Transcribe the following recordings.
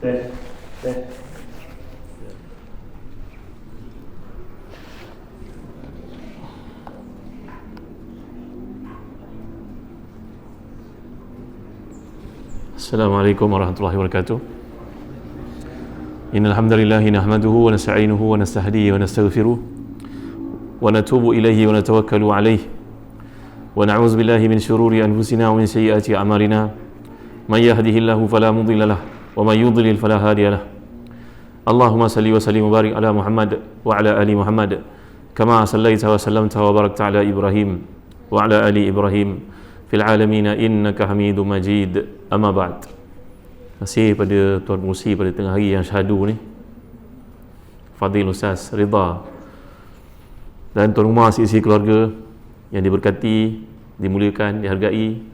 Tes. Tes. Assalamualaikum warahmatullahi wabarakatuh. Innal hamdalillah nahmaduhu wa nasta'inuhu wa nastahdihi wa nastaghfiruh wa natubu ilayhi wa natawakkalu alayhi wa na'udzu billahi min shururi anfusina wa min sayyiati a'malina may yahdihillahu fala mudilla lahu wa may yudlil fala hadiya lahu. Allahumma salli wa sallim wa barik ala Muhammad wa ala ali Muhammad kama sallaita wa sallamta wa barakta ala Ibrahim wa ala ali Ibrahim fil alamin innaka Hamidum Majid. Amma ba'd. Masih pada Tuan Pengurusi pada tengah hari yang syahadu ni, Fadil Ustaz Ridha dan tuan rumah isi keluarga yang diberkati, dimuliakan, dihargai,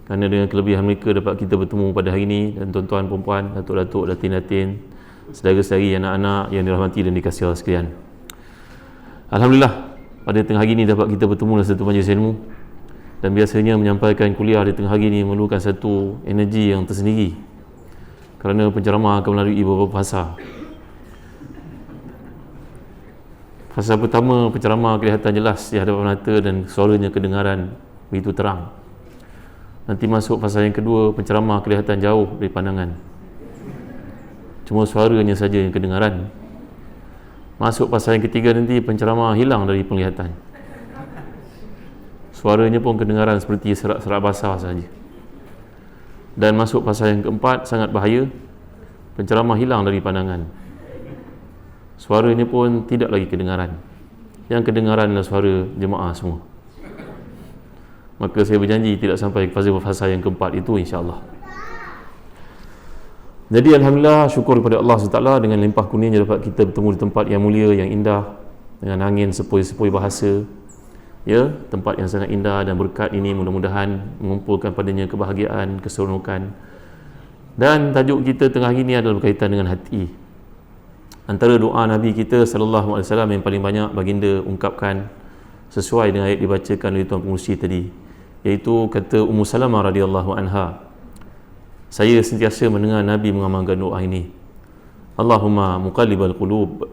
kerana dengan kelebihan mereka dapat kita bertemu pada hari ini, dan tuan-tuan, perempuan, datuk-datuk, datin-datin, saudara-saudari, anak-anak yang dirahmati dan dikasihi Allah sekalian. Alhamdulillah, pada tengah hari ini dapat kita bertemu dalam satu majlis ilmu, dan biasanya menyampaikan kuliah di tengah hari ini memerlukan satu energi yang tersendiri, kerana penceramah akan melalui beberapa fasa. Fasa pertama, penceramah kelihatan jelas di hadapan mata dan suaranya kedengaran begitu terang. Nanti masuk fasa yang kedua, penceramah kelihatan jauh dari pandangan, cuma suaranya saja yang kedengaran. Masuk fasa yang ketiga, nanti penceramah hilang dari penglihatan, suaranya pun kedengaran seperti serak-serak basah saja. Dan masuk fasa yang keempat, sangat bahaya, penceramah hilang dari pandangan, suaranya pun tidak lagi kedengaran. Yang kedengaran adalah suara jemaah semua. Maka saya berjanji tidak sampai ke fasa yang keempat itu, insya-Allah. Jadi alhamdulillah, syukur kepada Allah SWT dengan limpah kurnianya dapat kita bertemu di tempat yang mulia, yang indah, dengan angin sepoi-sepoi bahasa. Ya, tempat yang sangat indah, dan berkat ini mudah-mudahan mengumpulkan padanya kebahagiaan, keseronokan. Dan tajuk kita tengah ini adalah berkaitan dengan hati. Antara doa Nabi kita sallallahu alaihi wasallam yang paling banyak baginda ungkapkan sesuai dengan ayat dibacakan oleh Tuan Pengurusi tadi, iaitu kata Ummu Salamah radhiyallahu anha, saya sentiasa mendengar Nabi mengamalkan doa ini, Allahumma muqallibal qulub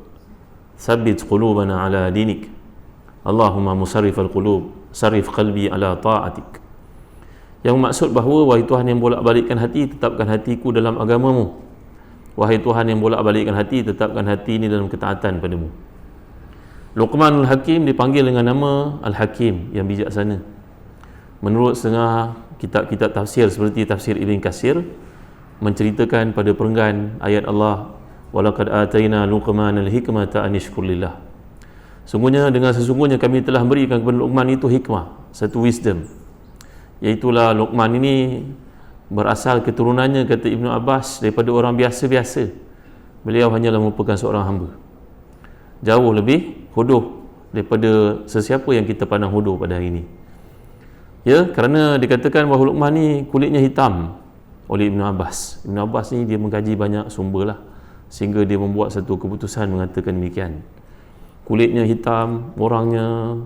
tsabbit qulubana ala dinik, Allahumma musarrifal qulub sarif qalbi ala ta'atik. Yang maksud bahawa, wahai Tuhan yang bolak-balikkan hati, tetapkan hatiku dalam agamamu. Wahai Tuhan yang bolak-balikkan hati, tetapkan hati ini dalam ketaatan padamu. Luqmanul Hakim dipanggil dengan nama Al-Hakim, yang bijaksana. Menurut setengah kitab-kitab tafsir seperti tafsir Ibn Katsir, menceritakan pada perenggan ayat Allah, walaqad ataina Luqmanal hikmata an yashkur lillah. Sesungguhnya kami telah berikan kepada Luqman itu hikmah, satu wisdom. Iaitulah Luqman ini berasal keturunannya, kata Ibnu Abbas, daripada orang biasa-biasa. Beliau hanyalah merupakan seorang hamba, jauh lebih hodoh daripada sesiapa yang kita pandang hodoh pada hari ini. Ya, kerana dikatakan bahawa Luqman ni kulitnya hitam oleh Ibnu Abbas. Ibnu Abbas ni dia mengkaji banyak sumber lah, sehingga dia membuat satu keputusan mengatakan demikian. Kulitnya hitam, orangnya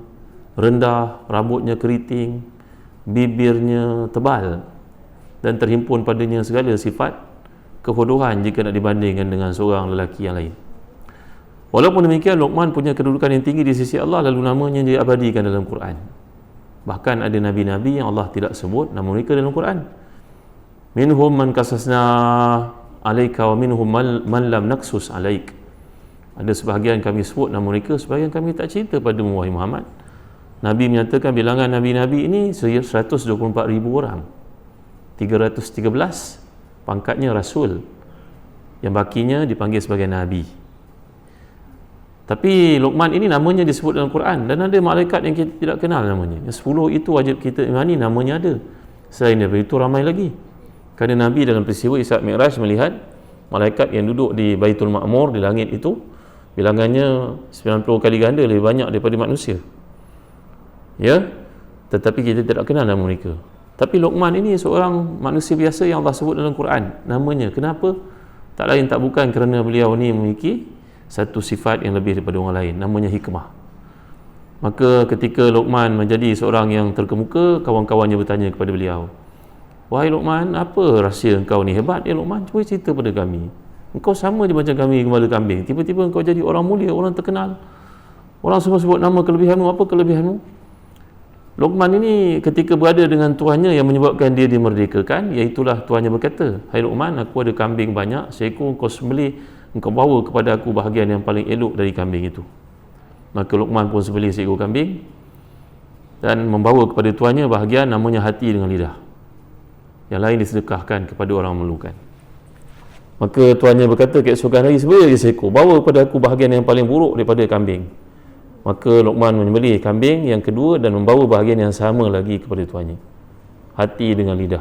rendah, rambutnya keriting, bibirnya tebal, dan terhimpun padanya segala sifat kehodohan jika nak dibandingkan dengan seorang lelaki yang lain. Walaupun demikian, Luqman punya kedudukan yang tinggi di sisi Allah, lalu namanya diabadikan dalam Quran. Bahkan ada nabi-nabi yang Allah tidak sebut nama mereka dalam Quran. Minhum man qasasna alaika wa minhum man lam naqsus alaik. Ada sebahagian kami sebut nama mereka, sebahagian kami tak cerita padamu, wahai Muhammad. Nabi menyatakan bilangan nabi-nabi ini 124,000 orang. 313 pangkatnya rasul, yang bakinya dipanggil sebagai nabi. Tapi Luqman ini namanya disebut dalam Quran, dan ada malaikat yang kita tidak kenal namanya. Yang 10 itu wajib kita imani namanya ada. Selain daripada itu ramai lagi. Kerana Nabi dalam peristiwa Isra' Mi'raj melihat malaikat yang duduk di Baitul Ma'mur, di langit itu, bilangannya 90 kali ganda lebih banyak daripada manusia. Ya, tetapi kita tidak kenal nama mereka. Tapi Luqman ini seorang manusia biasa yang Allah sebut dalam Quran namanya. Kenapa? Tak lain tak bukan kerana beliau ni memiliki satu sifat yang lebih daripada orang lain, namanya hikmah. Maka ketika Luqman menjadi seorang yang terkemuka, kawan-kawannya bertanya kepada beliau, wahai Luqman, apa rahsia engkau ni hebat ya Luqman? Cuba cerita pada kami. Engkau sama je macam kami gembala kambing. Tiba-tiba engkau jadi orang mulia, orang terkenal. Orang semua sebut nama kelebihanmu. Apa kelebihanmu? Luqman ini ketika berada dengan tuannya yang menyebabkan dia dimerdekakan, iaitulah tuannya berkata, "Hai Luqman, aku ada kambing banyak, seekor engkau sembelih, engkau bawa kepada aku bahagian yang paling elok dari kambing itu." Maka Luqman pun sembelih seekor kambing dan membawa kepada tuannya bahagian namanya hati dengan lidah. Yang lain disedekahkan kepada orang memerlukan. Maka tuannya berkata, keesokan hari sembelih lagi seekor, bawa kepada aku bahagian yang paling buruk daripada kambing. Maka Luqman menyembelih kambing yang kedua dan membawa bahagian yang sama lagi kepada tuannya, hati dengan lidah.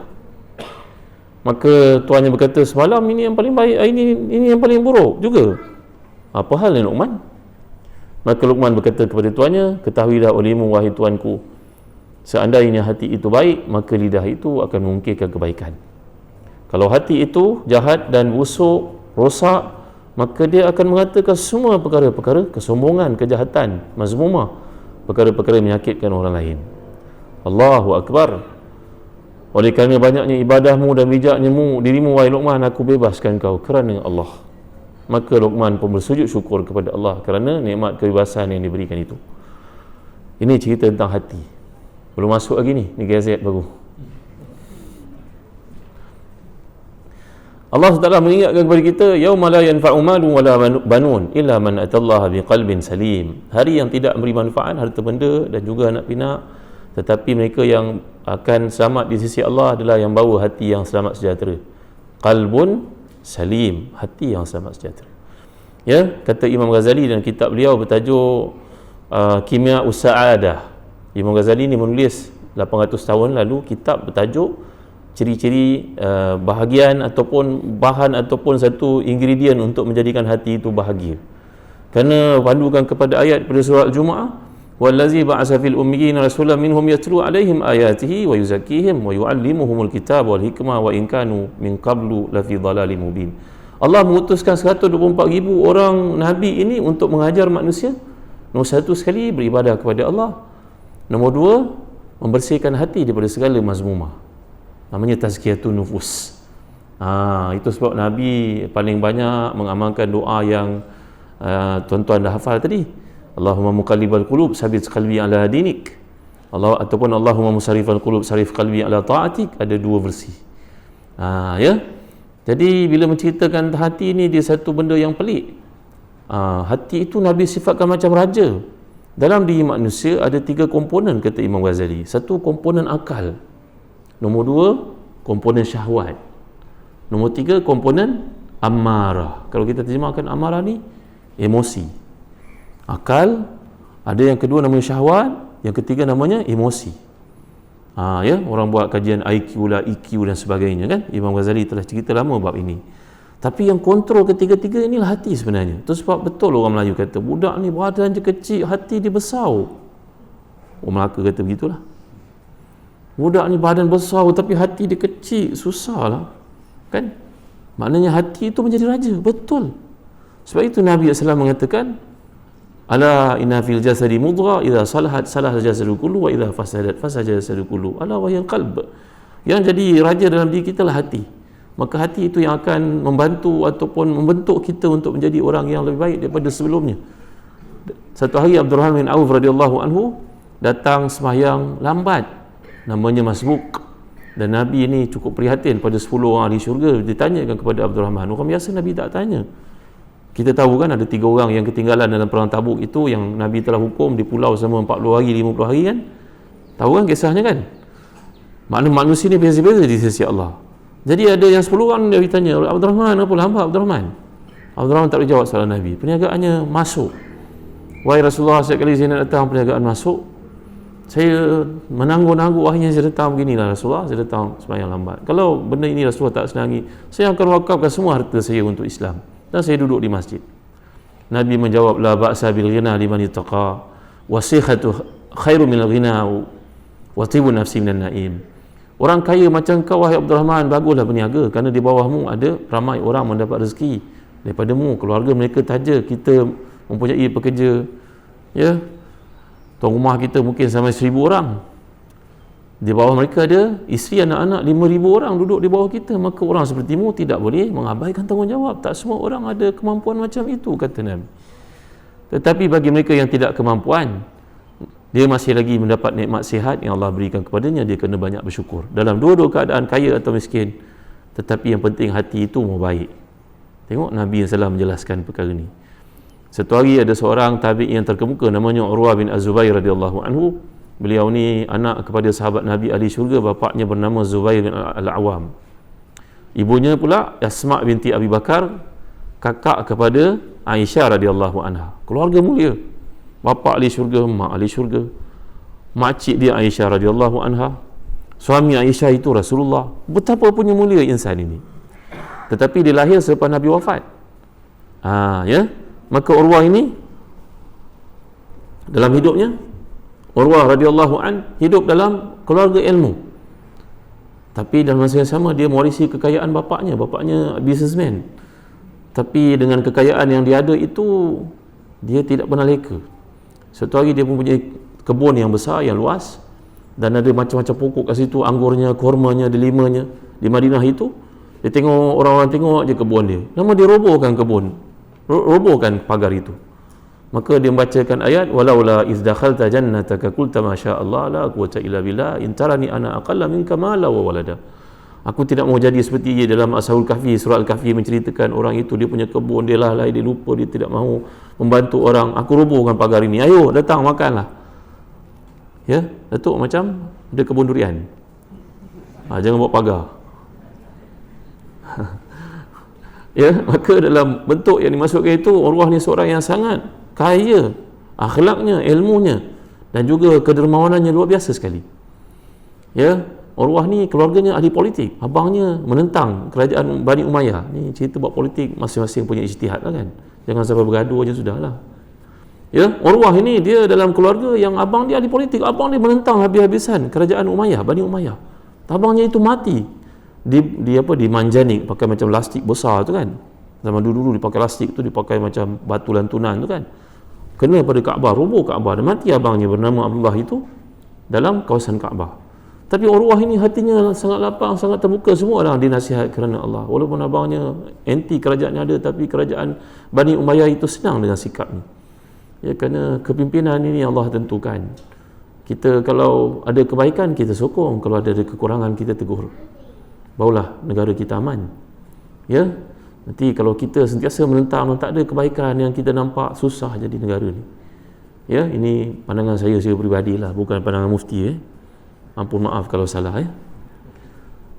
Maka tuannya berkata, semalam ini yang paling baik, ini yang paling buruk juga. Apa hal ni Luqman? Maka Luqman berkata kepada tuannya, ketahuilah olehmu wahai tuanku, seandainya hati itu baik, maka lidah itu akan mengungkirkan kebaikan. Kalau hati itu jahat dan busuk, rosak, maka dia akan mengatakan semua perkara-perkara kesombongan, kejahatan, mazmumah, perkara-perkara menyakitkan orang lain. Allahu Akbar. Oleh kerana banyaknya ibadahmu dan bijaknya dirimu wahai Luqman, aku bebaskan kau kerana Allah. Maka Luqman pun bersujud syukur kepada Allah kerana nikmat kebebasan yang diberikan itu. Ini cerita tentang hati. Belum masuk lagi ni gazet baru. Allah SWT mengingatkan kepada kita, yauma la yanfa'u malun wala banun illa man atallaha biqalbin salim. Hari yang tidak memberi manfaat harta benda dan juga anak pinak, tetapi mereka yang akan selamat di sisi Allah adalah yang bawa hati yang selamat sejahtera. Qalbun salim, hati yang selamat sejahtera. Ya, kata Imam Ghazali dalam kitab beliau bertajuk Kimia Us-Sa'adah. Imam Ghazali ni menulis 800 tahun lalu kitab bertajuk ciri-ciri bahagian ataupun bahan ataupun satu ingredient untuk menjadikan hati itu bahagia. Kerana pandukan kepada ayat pada surah Al-Jumu'ah, wallazi ba'asa fil ummiyina rasulan minhum yatlu alaihim ayatihi wa yuzakkihim wa yu'allimuhumul kitaba wal hikmah wa in kanu min qablu lafi dhalalin mubin. Allah mengutuskan 124,000 orang nabi ini untuk mengajar manusia. Nombor satu sekali, beribadah kepada Allah. Nombor dua, membersihkan hati daripada segala mazmumah. Namanya tazkiyatun nufus. Itu sebab Nabi paling banyak mengamalkan doa yang tuan-tuan dah hafal tadi. Allahumma muqallibal qulub sabit qalbi ala dinik. Ataupun Allahumma musarrifal qulub sarif qalbi ala ta'atik. Ada dua versi. Ya. Jadi bila menceritakan hati ni, dia satu benda yang pelik. Hati itu Nabi sifatkan macam raja. Dalam diri manusia ada 3 komponen, kata Imam Ghazali. Satu, komponen akal. Nombor 2, komponen syahwat. Nombor 3, komponen amarah. Kalau kita terjemahkan amarah ni, emosi. Akal, ada yang kedua namanya syahwat, yang ketiga namanya emosi. Ya, orang buat kajian IQ lah, EQ dan sebagainya kan. Imam Ghazali telah cerita lama bab ini. Tapi yang kontrol ketiga-tiga inilah hati sebenarnya. Itu sebab betul orang Melayu kata, budak ni badan je kecil, hati dia besar. Orang Melaka kata begitulah. Budak ni badan besar tapi hati dia kecil, susahlah. Kan? Maknanya hati itu menjadi raja, betul. Sebab itu Nabi SAW mengatakan, ala inna fil jasadi mudghah idza salahat salaha jasadu kullu wa idza fasadat fasada jasadu kullu ala wa hiya qalb. Yang jadi raja dalam diri kita lah hati. Maka hati itu yang akan membantu ataupun membentuk kita untuk menjadi orang yang lebih baik daripada sebelumnya. Satu hari Abdurrahman bin Auf radhiyallahu anhu datang sembahyang lambat, namanya masbuk, dan Nabi ini cukup prihatin pada 10 orang ahli syurga. Ditanyakan kepada Abdurrahman, orang biasa Nabi tak tanya. Kita tahu kan ada 3 orang yang ketinggalan dalam perang Tabuk itu, yang Nabi telah hukum di pulau selama 40 hari 50 hari kan. Tahu kan kisahnya kan? Makna manusia ni beza-beza di sisi Allah. Jadi ada yang 10 orang dia ditanya, Abdurrahman, apa lambat Abdurrahman? Abdurrahman tak boleh jawab soalan Nabi. Perniagaannya masuk. Wahai Rasulullah, setiap kali saya nak datang perniagaan masuk, saya menangguh-nangguh, akhirnya saya datang beginilah Rasulullah, saya datang sembahyang lambat. Kalau benda ini Rasulullah tak senangi, saya akan wakafkan semua harta saya untuk Islam dan saya duduk di masjid. Nabi menjawab, la ba'sa bil ghina liman ittaqa wa sihhatu khairu min al ghina wa tibu nafsi minan naim. Orang kaya macam kau wahai Abdurrahman, baguslah berniaga kerana di bawahmu ada ramai orang mendapat rezeki daripadamu, keluarga mereka taja, kita mempunyai pekerja, ya, tuan rumah kita mungkin sampai 1000 orang. Di bawah mereka ada isteri, anak-anak, 5,000 orang duduk di bawah kita. Maka orang sepertimu tidak boleh mengabaikan tanggungjawab. Tak semua orang ada kemampuan macam itu, kata Nabi. Tetapi bagi mereka yang tidak kemampuan, dia masih lagi mendapat nikmat sihat yang Allah berikan kepadanya, dia kena banyak bersyukur. Dalam dua-dua keadaan, kaya atau miskin, tetapi yang penting hati itu mau baik. Tengok Nabi yang salah menjelaskan perkara ini. Satu hari ada seorang tabi'in yang terkemuka namanya Urwah bin Az-Zubair radhiyallahu anhu. Beliau ni anak kepada sahabat Nabi ahli syurga, bapaknya bernama Zubair bin Al-Awam. Ibunya pula Asma binti Abi Bakar, kakak kepada Aisyah radhiyallahu anha. Keluarga mulia. Bapa ahli syurga, mak ahli syurga. Makcik dia Aisyah radhiyallahu anha. Suami Aisyah itu Rasulullah. Betapa punya mulia insan ini. Tetapi dia lahir selepas Nabi wafat. Ya. Maka Urwah ini dalam hidupnya, Urwah radhiyallahu an hidup dalam keluarga ilmu. Tapi dalam masa yang sama dia mewarisi kekayaan bapaknya. Bapaknya businessman. Tapi dengan kekayaan yang dia ada itu, dia tidak pernah leka. Satu hari dia mempunyai kebun yang besar, yang luas, dan ada macam-macam pokok kat situ, anggurnya, kurmanya, delimanya. Di Madinah itu, dia tengok orang-orang tengok je kebun dia. Lama dia robohkan kebun, robohkan pagar itu. Maka dia membacakan ayat, walaula iz dakhalta jannataka qulta ma syaa Allah la quwwata illa billah in tarani ana aqalla minka mala wa walada. Aku tidak mau jadi seperti dia dalam Ashabul Kahfi. Surah Al-Kahfi menceritakan orang itu, dia punya kebun, dia lalai, dia lupa, dia tidak mahu membantu orang. Aku robohkan pagar ini, ayo datang makanlah. Ya, Datuk macam ada kebun durian. Jangan buat pagar. Ya, maka dalam bentuk yang dimasukkan itu, Urwah ni seorang yang sangat kaya akhlaknya, ilmunya, dan juga kedermawanannya luar biasa sekali. Ya, Urwah ni keluarganya ahli politik. Abangnya menentang kerajaan Bani Umayyah. Ni cerita buat politik, masing-masing punya ijtihad lah kan. Jangan sampai bergaduh je sudahlah. Ya, Urwah ini dia dalam keluarga yang abang dia ahli politik. Abang dia menentang habis-habisan kerajaan Umayyah, Bani Umayyah. Abangnya itu mati. Di Manjanik, pakai macam lastik besar tu kan. Zaman dulu dipakai lastik tu, dipakai macam batu lantunan tu kan. Kena pada Kaabah, roboh Kaabah, dan mati abangnya bernama Abdullah itu dalam kawasan Kaabah. Tapi Urwah ini hatinya sangat lapang, sangat terbuka, semua orang dinasihat kerana Allah. Walaupun abangnya anti kerajaan yang ada, tapi kerajaan Bani Umayyah itu senang dengan sikapnya. Ya, kerana kepimpinan ini Allah tentukan. Kita kalau ada kebaikan, kita sokong. Kalau ada kekurangan, kita tegur. Barulah negara kita aman. Ya, nanti kalau kita sentiasa menentang, tak ada kebaikan yang kita nampak, susah jadi negara ni. Ya, ini pandangan saya peribadilah, bukan pandangan mufti. Ampun maaf kalau salah.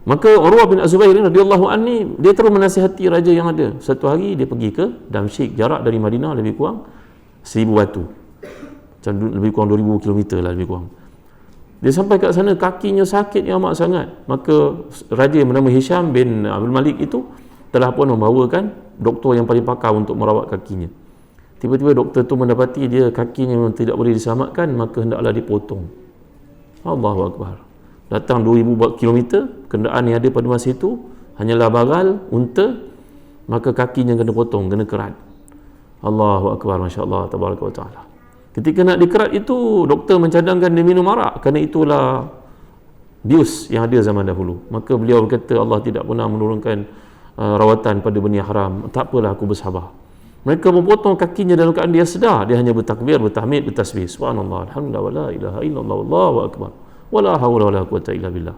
Maka Urwah bin Az-Zubair radhiyallahu anhu dia terus menasihati raja yang ada. Satu hari dia pergi ke Damsyik, jarak dari Madinah lebih kurang 1000 batu. Macam lebih kurang 2000 km lah lebih kurang. Dia sampai kat sana, kakinya sakit yang amat sangat. Maka raja yang bernama Hisham bin Abdul Malik itu telah pun membawakan doktor yang paling pakar untuk merawat kakinya. Tiba-tiba doktor tu mendapati dia kakinya memang tidak boleh diselamatkan, maka hendaklah dipotong. Allahu Akbar. Datang 2000 km, kenderaan yang ada pada masa itu hanyalah bagal, unta, maka kakinya kena potong, kena kerat. Allahu Akbar, Masya Allah, Tabaraka wa Ta'ala. Ketika nak dikerat itu, doktor mencadangkan dia minum arak, kerana itulah bius yang ada zaman dahulu. Maka beliau berkata, Allah tidak pernah menurunkan rawatan pada benda haram. Tak apalah, aku bersabar. Mereka memotong kakinya dalam keadaan dia sedar. Dia hanya bertakbir, bertahmid, bertasbih. Subhanallah, alhamdulillah, wa la ilaha illallah, wallahu akbar, wa la hawla wa la quwwata illa billah.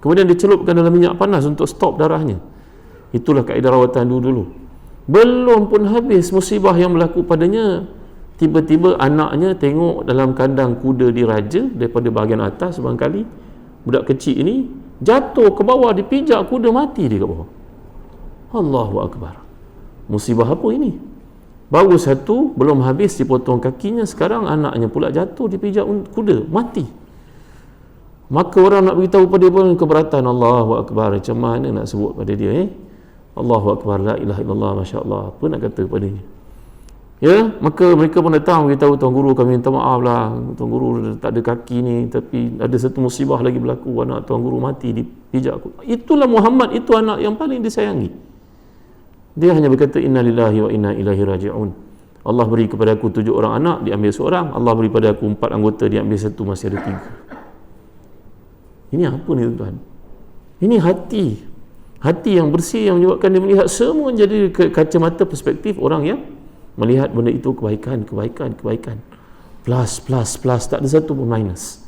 Kemudian dicelupkan dalam minyak panas untuk stop darahnya. Itulah kaedah rawatan dulu. Belum pun habis musibah yang berlaku padanya, tiba-tiba anaknya tengok dalam kandang kuda diraja daripada bahagian atas, barangkali budak kecil ini jatuh ke bawah, dipijak kuda, mati dia ke bawah. Allahu Akbar. Musibah apa ini? Baru satu, belum habis dipotong kakinya, sekarang anaknya pula jatuh, dipijak kuda, mati. Maka orang nak beritahu pada dia pun keberatan. Allahu Akbar. Macam mana nak sebut pada dia? Allahu Akbar, la ilaha illallah, Masya Allah. Apa nak kata pada dia? Ya, maka mereka pun datang beritahu, Tuan Guru, kami minta maaf lah, Tuan Guru tak ada kaki ni, tapi ada satu musibah lagi berlaku, anak Tuan Guru mati dipijak kuda. Itulah Muhammad, itu anak yang paling disayangi. Dia hanya berkata, inna lillahi wa inna ilaihi raji'un. Allah beri kepada aku 7 orang anak, diambil seorang. Allah beri kepada aku 4 anggota, diambil 1, masih ada 3. Ini apa ni tuan-tuan? Ini hati yang bersih yang menyebabkan dia melihat semua jadi kacamata perspektif orang yang melihat benda itu kebaikan, plus, tak ada satu pun minus.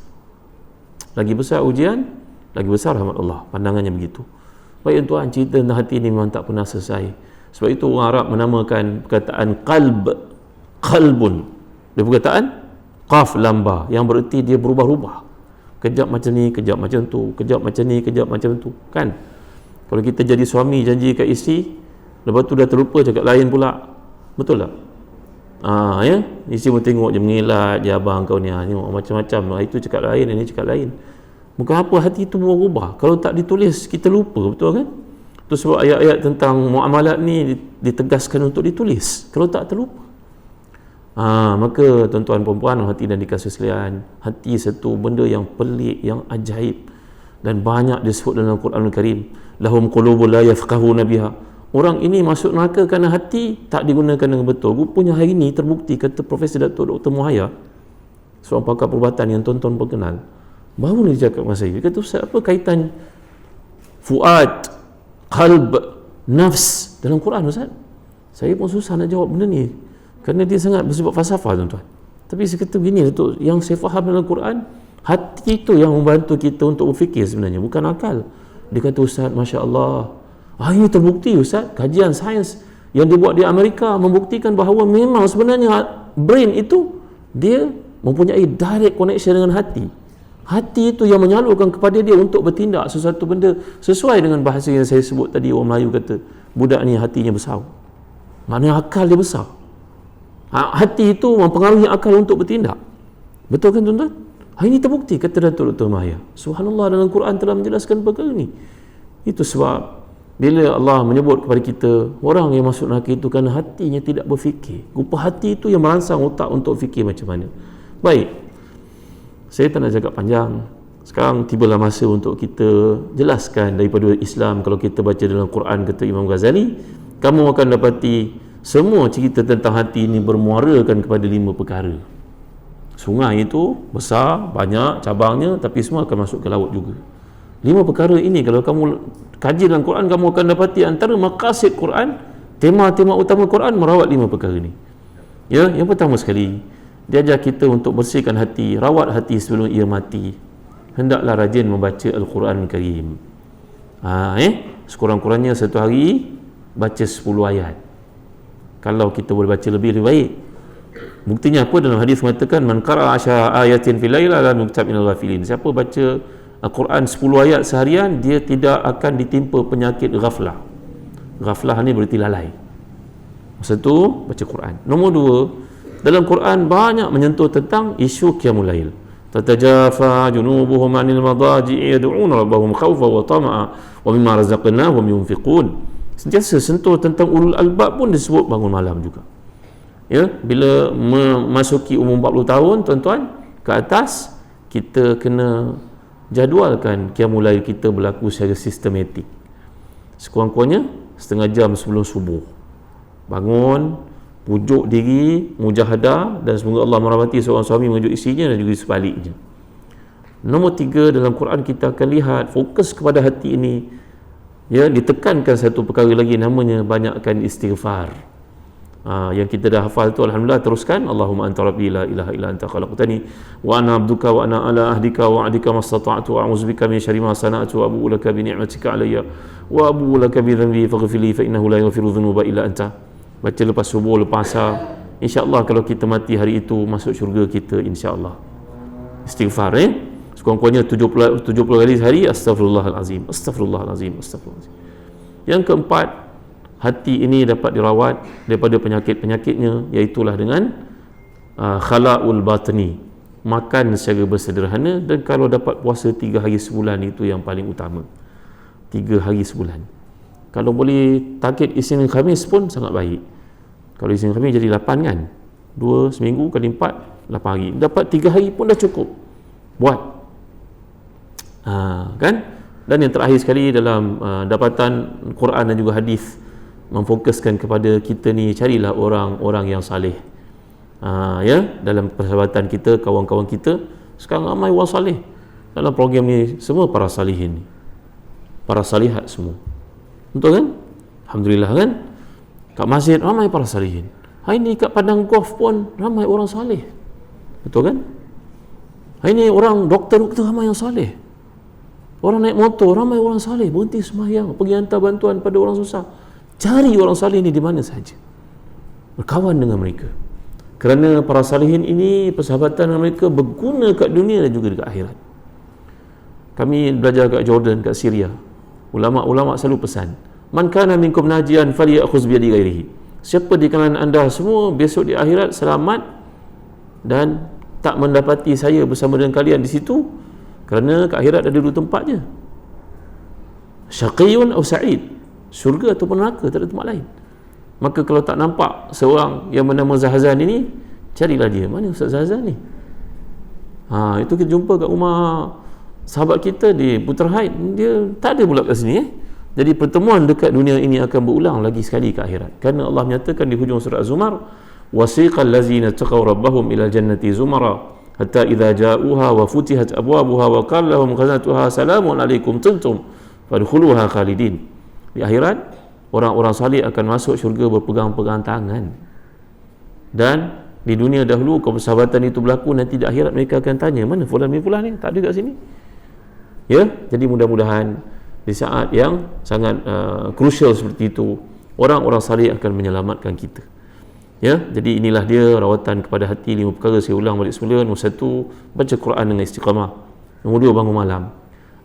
Lagi besar ujian, lagi besar rahmat Allah. Pandangannya begitu. Baik tuan, cerita tentang hati ini memang tak pernah selesai. Sebab itu orang Arab menamakan perkataan qalbun. Dia perkataan qaf lam ba, yang bererti dia berubah-ubah. Kejap macam ni, kejap macam tu, kejap macam ni, kejap macam tu, kan? Kalau kita jadi suami janji kat isteri, lepas tu dah terlupa cakap lain pula. Betul tak? Ya, isteri pun tengok je, mengelak je, abang kau ni tengok macam-macam, itu cakap lain, ini cakap lain. Bukan apa, hati itu berubah. Kalau tak ditulis, kita lupa, betul kan? Itu sebab ayat-ayat tentang muamalat ni ditegaskan untuk ditulis. Kalau tak, terlupa. Maka tuan-tuan perempuan hati dan dikasih sekalian, hati satu benda yang pelik, yang ajaib, dan banyak disebut dalam Quranul Karim. Lahum qulubun la yafqahuna biha. Orang ini masuk neraka kerana hati tak digunakan dengan betul. Rupanya hari ini terbukti, kata Profesor Dr. Muhaya, seorang pakar perubatan yang tuan-tuan perkenal, baru ni dia cakap dengan saya, dia kata, Ustaz, apa kaitan fuad, qalb, nafs dalam Quran, Ustaz? Saya pun susah nak jawab benda ni kerana dia sangat bersifat falsafah, tuan-tuan. Tapi saya kata begini, Datuk, yang saya faham dalam Quran, hati itu yang membantu kita untuk berfikir sebenarnya, bukan akal. Dia kata, Ustaz, Masya Allah, ini terbukti, Ustaz, kajian sains yang dibuat di Amerika membuktikan bahawa memang sebenarnya brain itu dia mempunyai direct connection dengan hati. Hati itu yang menyalurkan kepada dia untuk bertindak sesuatu benda sesuai dengan bahasa yang saya sebut tadi. Orang Melayu kata, budak ni hatinya besar, maknanya akal dia besar. Hati itu mempengaruhi akal untuk bertindak. Betul kan, tuan-tuan? Ini terbukti, kata Datuk Dr. Mahaya. Subhanallah, dalam Quran telah menjelaskan perkara ini. Itu sebab bila Allah menyebut kepada kita, orang yang masuk neraka itu kerana hatinya tidak berfikir. Rupa hati itu yang merangsang otak untuk fikir macam mana. Baik, saya tak nak cakap panjang. Sekarang tibalah masa untuk kita jelaskan daripada Islam. Kalau kita baca dalam Quran, kata Imam Ghazali, kamu akan dapati semua cerita tentang hati ini bermuarakan kepada 5 perkara. Sungai itu besar, banyak cabangnya, tapi semua akan masuk ke laut juga. 5 perkara ini kalau kamu kaji dalam Quran, kamu akan dapati antara maqasid Quran, tema-tema utama Quran merawat 5 perkara ini. Ya, yang pertama sekali, dia ajar kita untuk bersihkan hati, rawat hati sebelum ia mati. Hendaklah rajin membaca Al-Quran Karim. Sekurang-kurangnya satu hari baca 10 ayat. Kalau kita boleh baca lebih baik. Buktinya apa? Dalam hadis mengatakan, man qara'a 10 ayatin fil laila lam yuktab minal ghafilin. Siapa baca Al-Quran 10 ayat seharian, dia tidak akan ditimpa penyakit ghaflah. Ghaflah ni berarti lalai. Satu, baca Quran. Nombor 2, dalam Quran banyak menyentuh tentang isu qiyamul lail. Tatajafa junubuhum 'anil madaji'i yad'una rabbahum khawfan wa tama'a wa mimma razaqnahum yunfiqun. Sentiasa sentuh tentang ulul albab pun disebut bangun malam juga. Ya, bila memasuki umur 40 tahun, tuan-tuan, ke atas, kita kena jadualkan qiyamul lail kita berlaku secara sistematik. Sekurang-kurangnya setengah jam sebelum subuh. Bangun, pujuk diri, mujahadah, dan semoga Allah merahmati seorang suami menunjuk isterinya dan juga sebaliknya. Nombor 3, dalam Quran kita akan lihat fokus kepada hati ini, ya, ditekankan satu perkara lagi, namanya banyakkan istighfar. Yang kita dah hafal tu, alhamdulillah, teruskan. Allahumma anta rabbi la ilaha illa anta khalaqtani wa ana abduka wa ana ala ahdika wa ahdika mastata'tu wa a'udzubika min syarri ma sana'tu wa abu'u laka bi ni'matika alayya wa abu'u laka bi dhanbi faghfir li fa innahu la yaghfiru dhunuba illa anta. Baca lepas subuh, lepas asar. InsyaAllah kalau kita mati hari itu, masuk syurga kita, insyaAllah. Istighfar, sekurang-kurangnya 70 kali sehari. Astaghfirullahalazim, astaghfirullahalazim, astaghfirullahalazim. Yang keempat, hati ini dapat dirawat daripada penyakit-penyakitnya, iaitulah dengan khala'ul batni, makan secara bersederhana, dan kalau dapat puasa 3 hari sebulan, itu yang paling utama. 3 hari sebulan. Kalau boleh target Isnin Khamis pun sangat baik. Kalau Isnin Khamis jadi 8 kan, 2 seminggu kali 4, 8 hari. Dapat 3 hari pun dah cukup buat. Kan? Dan yang terakhir sekali, dalam dapatan Quran dan juga hadis, memfokuskan kepada kita ni, carilah orang-orang yang saleh. Ya, dalam persahabatan kita, kawan-kawan kita sekarang ramai orang saleh. dalam program ni semua para salihin ni, para salihat semua. Betul kan? Alhamdulillah kan? Kat masjid ramai para salihin. Hari ni kat padang golf pun ramai orang salih. Betul kan? Hari ni orang doktor-doktor ramai yang salih. Orang naik motor ramai orang salih, berhenti sembahyang, pergi hantar bantuan pada orang susah. Cari orang salih ni di mana saja. Berkawan dengan mereka. Kerana para salihin ini, persahabatan dengan mereka berguna kat dunia dan juga dekat akhirat. Kami belajar kat Jordan, kat Syria. Ulama-ulama selalu pesan, man kana minkum najian falyakhuz bi yadi ghairihi. Siapa di kalangan anda semua besok di akhirat selamat dan tak mendapati saya bersama dengan kalian di situ, kerana kat akhirat ada dua tempat je. Syaqiyun atau sa'id. Syurga ataupun neraka, tak ada tempat lain. Maka kalau tak nampak seorang yang bernama Zahzan ini, carilah dia. Mana Ustaz Zahzan ni? Itu kita jumpa kat rumah sahabat kita di Putra Haid. Dia tak ada pula kat sini. Jadi pertemuan dekat dunia ini akan berulang lagi sekali ke akhirat. Kerana Allah menyatakan di hujung surah Az-Zumar, wasiqal ladzina taqaw rabbahum ila jannati zumara hatta idza ja'uha wa futihat abwabuha wa qala lahum khazanatuha salamun alaikum tibtum fadkhuluha khalidin. Di akhirat orang-orang salih akan masuk syurga berpegang-pegang tangan. Dan di dunia dahulu kalau persahabatan itu berlaku, nanti di akhirat mereka akan tanya, mana fulan bin fulan ni? Tak ada kat sini. Ya, jadi mudah-mudahan di saat yang sangat crucial seperti itu, orang-orang salih akan menyelamatkan kita. Ya, jadi inilah dia rawatan kepada hati. 5 perkara saya ulang balik semula. Nombor 1, baca Quran dengan istiqamah. Nombor 2, bangun malam.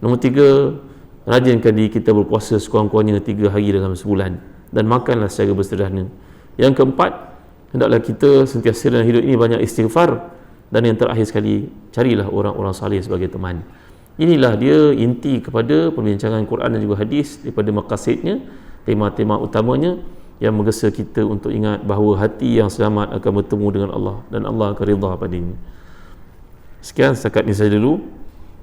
Nombor 3, rajinkan diri kita berpuasa sekurang-kurangnya 3 hari dalam sebulan, dan makanlah secara bersederhana. Yang keempat, hendaklah kita sentiasa dalam hidup ini banyak istighfar. Dan yang terakhir sekali, carilah orang-orang salih sebagai teman. Inilah dia inti kepada perbincangan Quran dan juga hadis, daripada maqasidnya, tema-tema utamanya yang menggesa kita untuk ingat bahawa hati yang selamat akan bertemu dengan Allah dan Allah akan redha padanya. Sekian setakat ini saja dulu.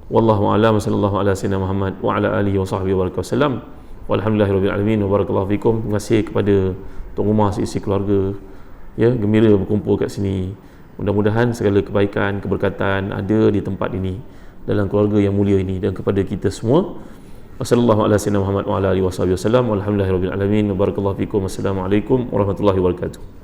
Wallahu a'lam, sallallahu ala sayyidina Muhammad wa ala alihi wa sahbihi wa wasallam. Walhamdulillahirabbil alamin wa barakallahu fikum. Terima kasih kepada tuan rumah, seisi keluarga, ya, gembira berkumpul kat sini. Mudah-mudahan segala kebaikan, keberkatan ada di tempat ini, dalam keluarga yang mulia ini, dan kepada kita semua. Wassallallahu ala sayyidina Muhammad wa ala alihi wa sahbihi wasallam. Walhamdulillahirabbil alamin wa barakallahu fikum. Wassalamualaikum warahmatullahi wabarakatuh.